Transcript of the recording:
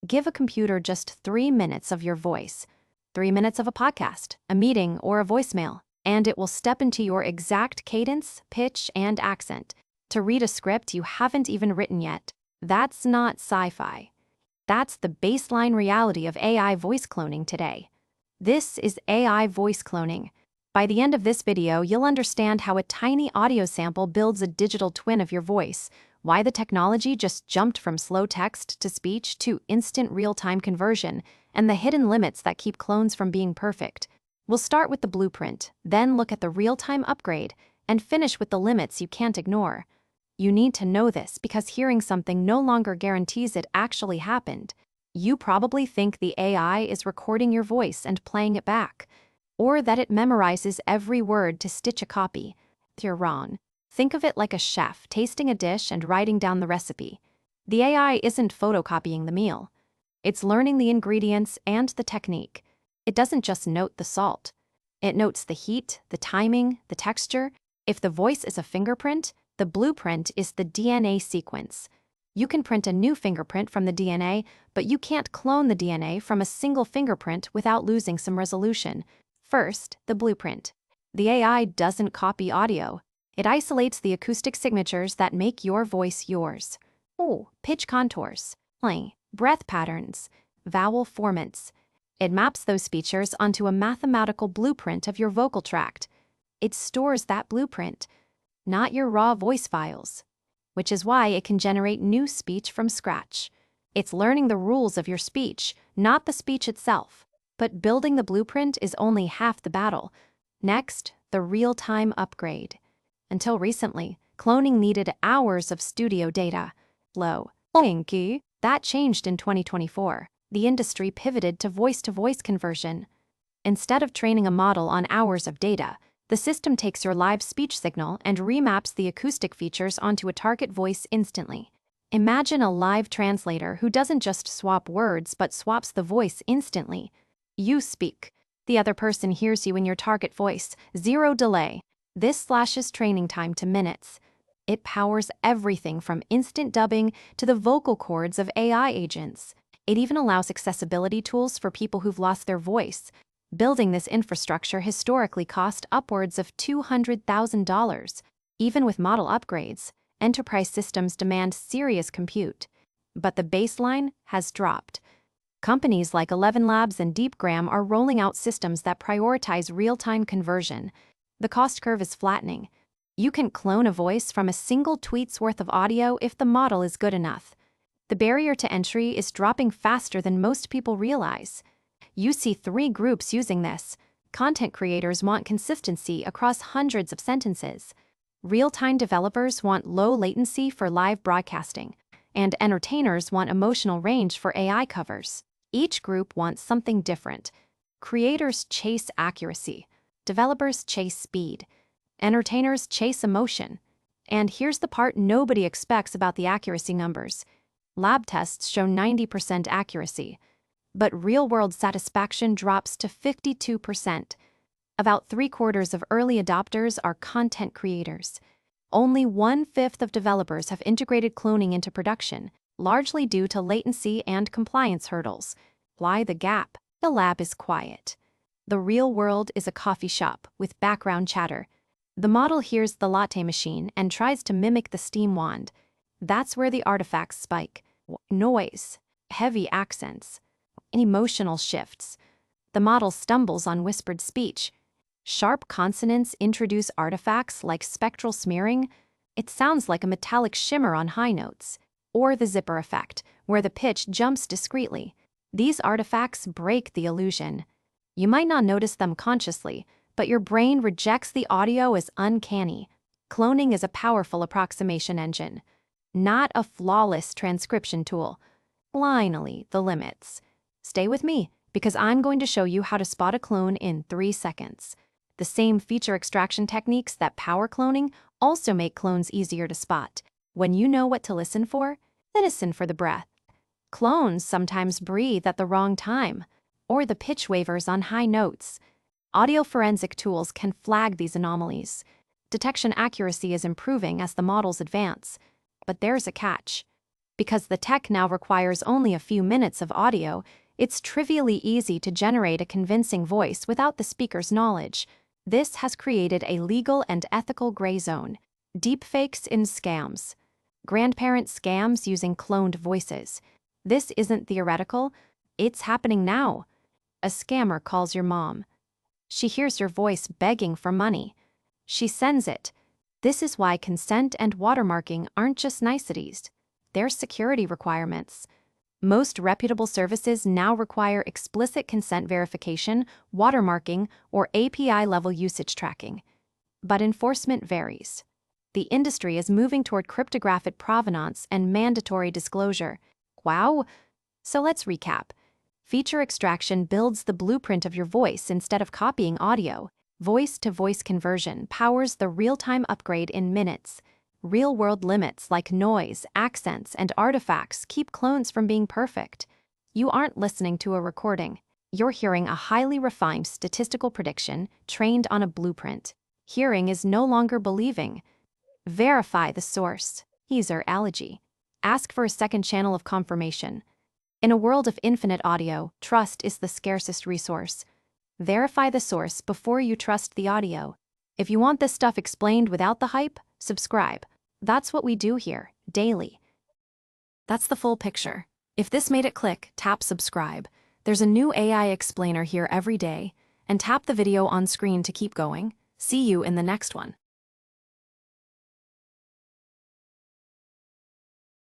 Give a computer just 3 minutes of your voice, 3 minutes of a podcast, a meeting, or a voicemail, and it will step into your exact cadence, pitch, and accent to read a script you haven't even written yet. That's not sci-fi. That's the baseline reality of AI voice cloning today. This is AI voice cloning. By the end of this video, you'll understand how a tiny audio sample builds a digital twin of your voice, why the technology just jumped from slow text to speech to instant real-time conversion, and the hidden limits that keep clones from being perfect. We'll start with the blueprint, then look at the real-time upgrade, and finish with the limits you can't ignore. You need to know this because hearing something no longer guarantees it actually happened. You probably think the AI is recording your voice and playing it back, or that it memorizes every word to stitch a copy. You're wrong. Think of it like a chef tasting a dish and writing down the recipe. The AI isn't photocopying the meal. It's learning the ingredients and the technique. It doesn't just note the salt. It notes the heat, the timing, the texture. If the voice is a fingerprint, the blueprint is the DNA sequence. You can print a new fingerprint from the DNA, but you can't clone the DNA from a single fingerprint without losing some resolution. First, the blueprint. The AI doesn't copy audio. It isolates the acoustic signatures that make your voice yours. Pitch contours, breath patterns, vowel formants. It maps those features onto a mathematical blueprint of your vocal tract. It stores that blueprint, not your raw voice files, which is why it can generate new speech from scratch. It's learning the rules of your speech, not the speech itself. But building the blueprint is only half the battle. Next, the real-time upgrade. Until recently, cloning needed hours of studio data. That changed in 2024. The industry pivoted to voice-to-voice conversion. Instead of training a model on hours of data, the system takes your live speech signal and remaps the acoustic features onto a target voice instantly. Imagine a live translator who doesn't just swap words but swaps the voice instantly. You speak. The other person hears you in your target voice, zero delay. This slashes training time to minutes. It powers everything from instant dubbing to the vocal cords of AI agents. It even allows accessibility tools for people who've lost their voice. Building this infrastructure historically cost upwards of $200,000. Even with model upgrades, enterprise systems demand serious compute. But the baseline has dropped. Companies like 11 Labs and DeepGram are rolling out systems that prioritize real-time conversion. The cost curve is flattening. You can clone a voice from a single tweet's worth of audio if the model is good enough. The barrier to entry is dropping faster than most people realize. You see 3 groups using this. Content creators want consistency across hundreds of sentences. Real-time developers want low latency for live broadcasting. And entertainers want emotional range for AI covers. Each group wants something different. Creators chase accuracy. Developers chase speed. Entertainers chase emotion. And here's the part nobody expects about the accuracy numbers. Lab tests show 90% accuracy, but real-world satisfaction drops to 52%. About 3/4 of early adopters are content creators. Only 1/5 of developers have integrated cloning into production, largely due to latency and compliance hurdles. Why the gap? The lab is quiet. The real world is a coffee shop with background chatter. The model hears the latte machine and tries to mimic the steam wand. That's where the artifacts spike. Noise, heavy accents, emotional shifts. The model stumbles on whispered speech. Sharp consonants introduce artifacts like spectral smearing. It sounds like a metallic shimmer on high notes. Or the zipper effect, where the pitch jumps discreetly. These artifacts break the illusion. You might not notice them consciously, but your brain rejects the audio as uncanny. Cloning is a powerful approximation engine, not a flawless transcription tool. Finally, the limits. Stay with me, because I'm going to show you how to spot a clone in 3 seconds. The same feature extraction techniques that power cloning also make clones easier to spot. When you know what to listen for the breath. Clones sometimes breathe at the wrong time, or the pitch wavers on high notes. Audio forensic tools can flag these anomalies. Detection accuracy is improving as the models advance. But there's a catch. Because the tech now requires only a few minutes of audio, it's trivially easy to generate a convincing voice without the speaker's knowledge. This has created a legal and ethical gray zone. Deepfakes in scams. Grandparent scams using cloned voices. This isn't theoretical, it's happening now. A scammer calls your mom. She hears your voice begging for money. She sends it. This is why consent and watermarking aren't just niceties. They're security requirements. Most reputable services now require explicit consent verification, watermarking, or API-level usage tracking. But enforcement varies. The industry is moving toward cryptographic provenance and mandatory disclosure. Wow! So let's recap. Feature extraction builds the blueprint of your voice instead of copying audio. Voice-to-voice conversion powers the real-time upgrade in minutes. Real-world limits like noise, accents, and artifacts keep clones from being perfect. You aren't listening to a recording. You're hearing a highly refined statistical prediction trained on a blueprint. Hearing is no longer believing. Verify the source. User allergy. Ask for a second channel of confirmation. In a world of infinite audio, trust is the scarcest resource. Verify the source before you trust the audio. If you want this stuff explained without the hype, subscribe. That's what we do here, daily. That's the full picture. If this made it click, tap subscribe. There's a new AI explainer here every day, and tap the video on screen to keep going. See you in the next one.